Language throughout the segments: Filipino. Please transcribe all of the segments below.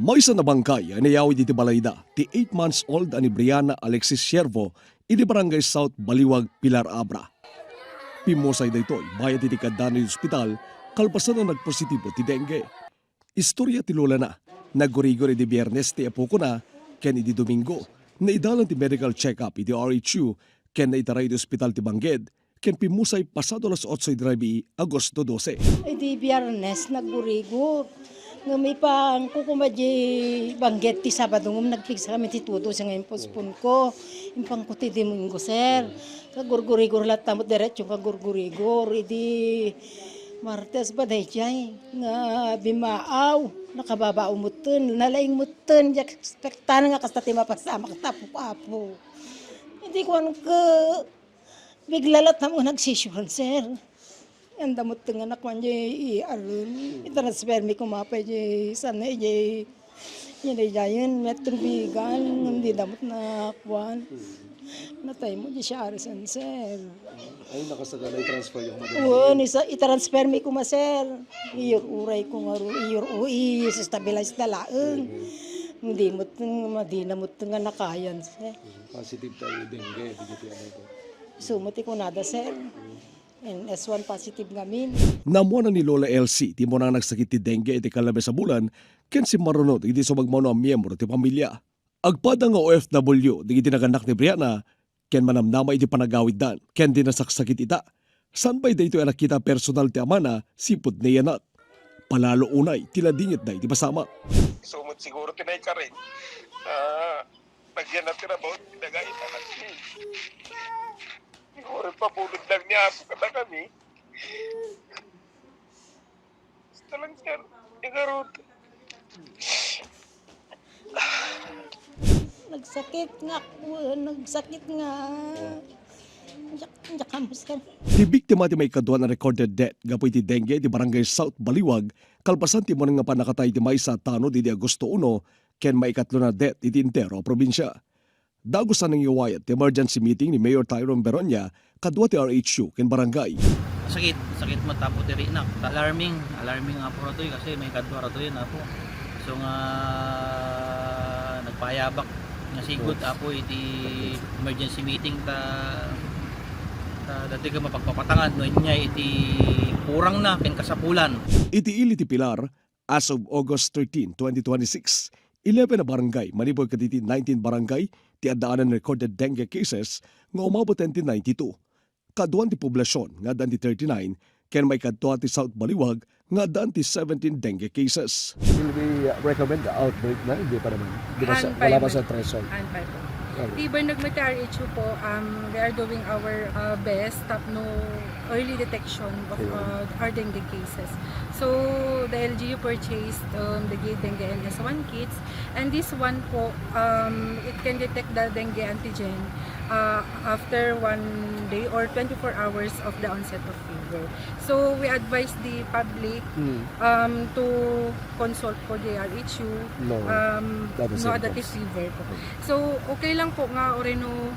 May isa na bangkay ay nayawid iti balayda ti 8 months old ani Brianna Alexis Siervo iti Barangay South Baliwag, Pilar Abra. Pimusay daytoy bayad iti kadano iti ospital kalpasan na nagpositibo ti dengue. Istorya ti lola na naggurigor iti Biyernes ti Apuko na ken iti Domingo na idalan ti medical check-up iti RHU ken na itaray ti ospital ti Bangged ken pimusay pasado las 8:30 Agosto 12. Di Biyernes naggurigor. Nga may pang kukumadji Bangged ti Sabado ngum nagpigsa kami ti tuto sa ngayon pospon ko. Impang ko ti Domingo sir. Kagurgurigor lahat tamot diretso kagurgurigor. Idi Martes ba day jay nga bimaaw nakababa umuten nalaing muten jak spektan nga kasta ti mapasama katapo-apo. Hindi ko ano ka biglalat na mo nagsisyon sir. Ang damot nga anak man jay i-aron. I-transfer mi kumapay jay sana jay yun ay jayan metro bigan hindi damot na kuwan. Natay mo jay siya arasan sir. Ay nakasagalay transfer yung Oo, i-transfer mi kuma sir. Iyor uray ko nga iyor i-stabilize na laeng. Hindi mo madina mo nga nakayan sir. Positive tayo dengue digiti ano ito. Sumuti ko nada sir. And S1 positive ngamin. Namuana ni Lola LC, ti mo nang nagsakit ti dengue iti kalabe sa bulan, ken si marunod iti sumagmano ang miyembro ti pamilya. Agpada nga OFW, digiti naganak ni Brianna, ken manamnama iti panagawid dan, ken di nasaksakit ita. San bay dayto ay nakita personal ti amana, sipod ni yanak. Palalo unay, tila dingit na iti pasama. Sumot siguro tinay ka rin. Nagyan na tinabaw, tinagay anak niya. Siguro papulot lang niya ako kada kami. Basta lang sir, igarod. Nagsakit nga ako, nagsakit nga. Diyak mo sir. Ti biktima ti may kaduan na recorded death, gapoy ti dengue ti Barangay South Baliwag, kalpasan ti mo nga panakatay ti may sa tano di Agosto 1, ken maikatlo na death iti entero probinsya. Dagusan ng iwayat ti emergency meeting ni Mayor Tyrone Beronia kadwa ti RHU ken barangay. Sakit matapo diri na. Alarming nga po ratoy kasi may kadwa ratoy na po. So nga nagpayabak nga sigud apo iti emergency meeting ta dati ka mapagpapatangan no niya iti kurang na ken kasapulan. Iti ili ti Pilar as of August 13, 2026. 11 na barangay, manipod kaditi 19 barangay, ti addaanan recorded dengue cases nga umabot ti 92. Kaduan ti poblasyon nga daan ti 39, ken may kadtua ti South Baliwag nga daan ti 17 dengue cases. Will we recommend the outbreak na? Hindi pa naman. Wala pa sa threshold. Tiber nagmata-RHU po, we are doing our best to no early detection of our dengue cases. So the LGU purchased the dengue and S1 kits, and this one po, it can detect the dengue antigen after 1 day or 24 hours of the onset of fever. So we advise the public to consult for the RHU no adaptive fever po. So okay lang po nga oreno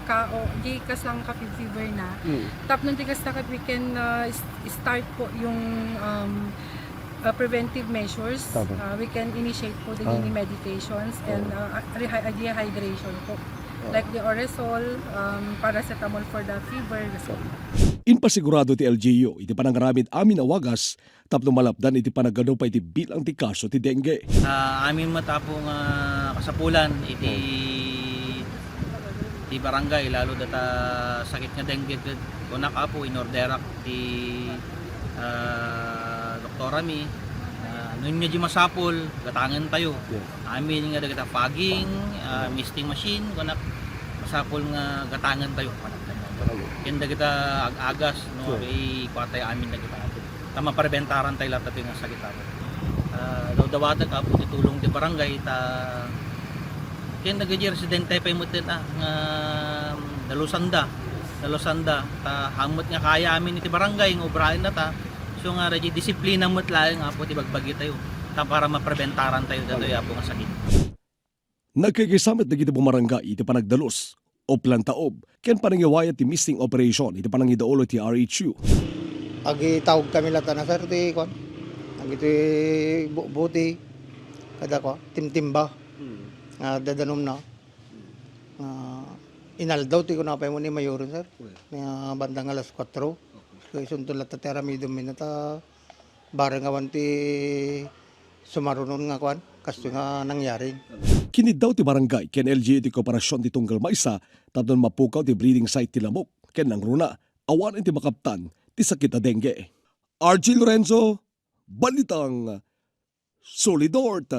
ka o di kas lang ka fever na. Tap nung tigas na we can start po yung preventive measures. We can initiate po the medications and dehydration po. Like the Oresol, paracetamol for the fever. Inpasigurado ti LGU iti panangaramid amin awagas tapno malapdan iti panagano pa iti bilang ti kaso ti dengue. Amin matapong kasapulan iti barangay lalo data sakit nga dengue kunak apo inorderak ti doktora mi nun nga di masapol gatangan tayo. Amin nga dagata fogging, misting machine kunak masapol nga gatangan tayo. Kenda kita agas no ay kwatay amin na kita tama parebentaran tayo lahat nga sakit ato daw-dawatan apo itulong ti barangay ta kenda gadi residente pa imutin nga dalusanda ta hamot nga kaya amin iti barangay nga obrahin na ta so nga reji disiplina mo't laeng apo ti bagbagi tayo ta para maparebentaran tayo datoy apo nga sakit. Nagkikisamit na kita bumarangay iti panagdalos o plantaob, ken panangiwayat ti missing operation iti panangidaolo ti RHU. Agi tawag kami lahat na sir, iti buti, kada ko timtimba dadanom na inaldaw ti ko na pa mo ni mayoron sir na bandang alas 4 so isunto la tatera midum minata barang awan ti sumarunon nga kwan kasto nga nangyari. Kini daw ti barangay ken LGU ti Kooperasyon ti Tunggal Maysa tapnon mapukaw ti breeding site ti lamok ken nangruna awan ti makaptan ti sakit a dengue. RG Lorenzo, Balitang Solidort.